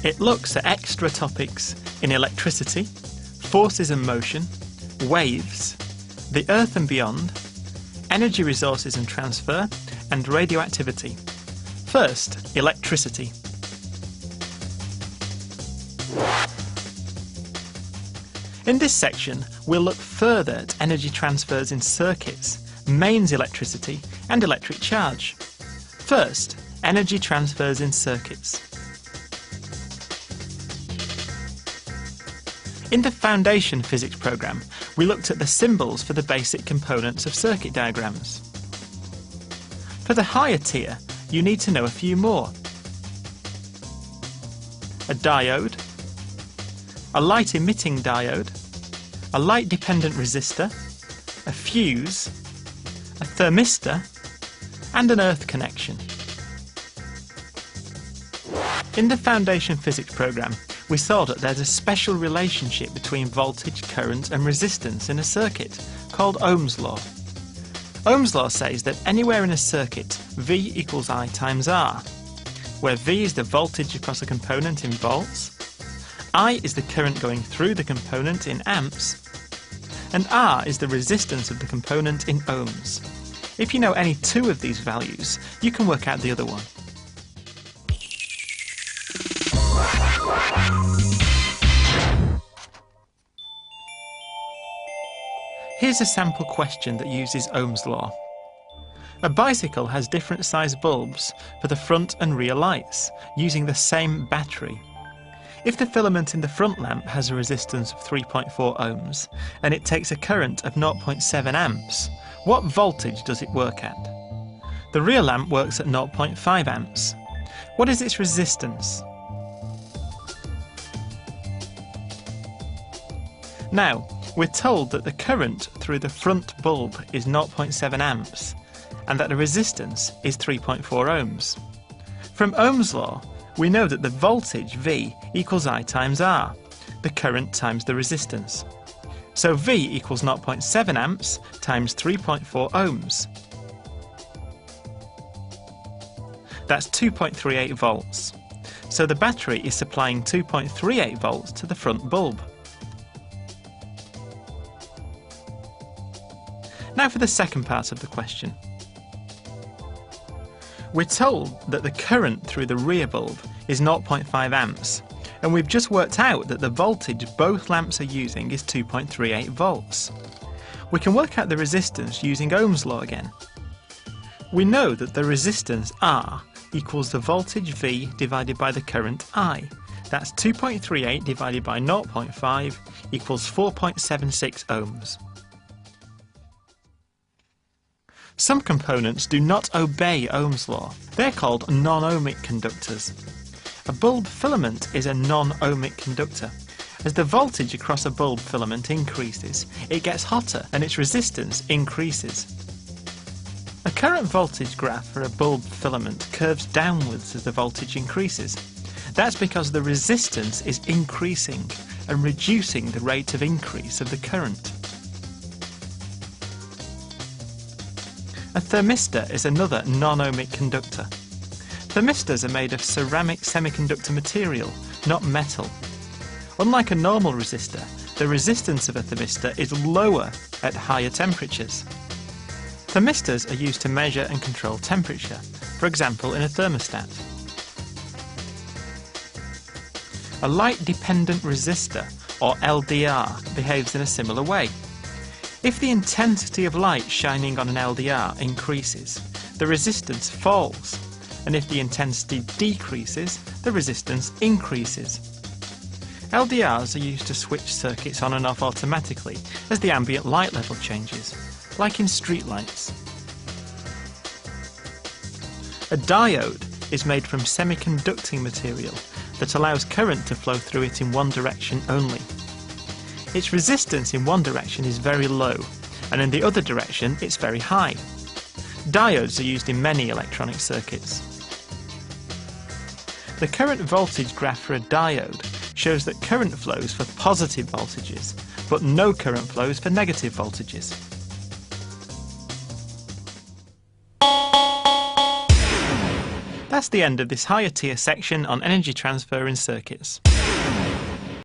It looks at extra topics in electricity, forces and motion, waves, the Earth and beyond, energy resources and transfer, and radioactivity. First, electricity. In this section, we'll look further at energy transfers in circuits, mains electricity, and electric charge. First, energy transfers in circuits. In the Foundation Physics program, we looked at the symbols for the basic components of circuit diagrams. For the higher tier, you need to know a few more. A diode, a light-emitting diode, a light-dependent resistor, a fuse, a thermistor, and an earth connection. In the Foundation Physics program, we saw that there's a special relationship between voltage, current, and resistance in a circuit, called Ohm's law. Ohm's law says that anywhere in a circuit, V equals I times R, where V is the voltage across a component in volts, I is the current going through the component in amps, and R is the resistance of the component in ohms. If you know any two of these values, you can work out the other one. Here's a sample question that uses Ohm's law. A bicycle has different size bulbs for the front and rear lights, using the same battery. If the filament in the front lamp has a resistance of 3.4 ohms and it takes a current of 0.7 amps, what voltage does it work at? The rear lamp works at 0.5 amps. What is its resistance? Now, we're told that the current through the front bulb is 0.7 amps and that the resistance is 3.4 ohms. From Ohm's law, we know that the voltage V equals I times R, the current times the resistance. So V equals 0.7 amps times 3.4 ohms. That's 2.38 volts. So the battery is supplying 2.38 volts to the front bulb. Now for the second part of the question. We're told that the current through the rear bulb is 0.5 amps, and we've just worked out that the voltage both lamps are using is 2.38 volts. We can work out the resistance using Ohm's law again. We know that the resistance R equals the voltage V divided by the current I. That's 2.38 divided by 0.5 equals 4.76 ohms. Some components do not obey Ohm's law. They're called non-ohmic conductors. A bulb filament is a non-ohmic conductor. As the voltage across a bulb filament increases, it gets hotter and its resistance increases. A current voltage graph for a bulb filament curves downwards as the voltage increases. That's because the resistance is increasing and reducing the rate of increase of the current. A thermistor is another non-ohmic conductor. Thermistors are made of ceramic semiconductor material, not metal. Unlike a normal resistor, the resistance of a thermistor is lower at higher temperatures. Thermistors are used to measure and control temperature, for example in a thermostat. A light-dependent resistor, or LDR, behaves in a similar way. If the intensity of light shining on an LDR increases, the resistance falls, and if the intensity decreases, the resistance increases. LDRs are used to switch circuits on and off automatically as the ambient light level changes, like in streetlights. A diode is made from semiconducting material that allows current to flow through it in one direction only. Its resistance in one direction is very low, and in the other direction it's very high. Diodes are used in many electronic circuits. The current voltage graph for a diode shows that current flows for positive voltages, but no current flows for negative voltages. That's the end of this higher tier section on energy transfer in circuits.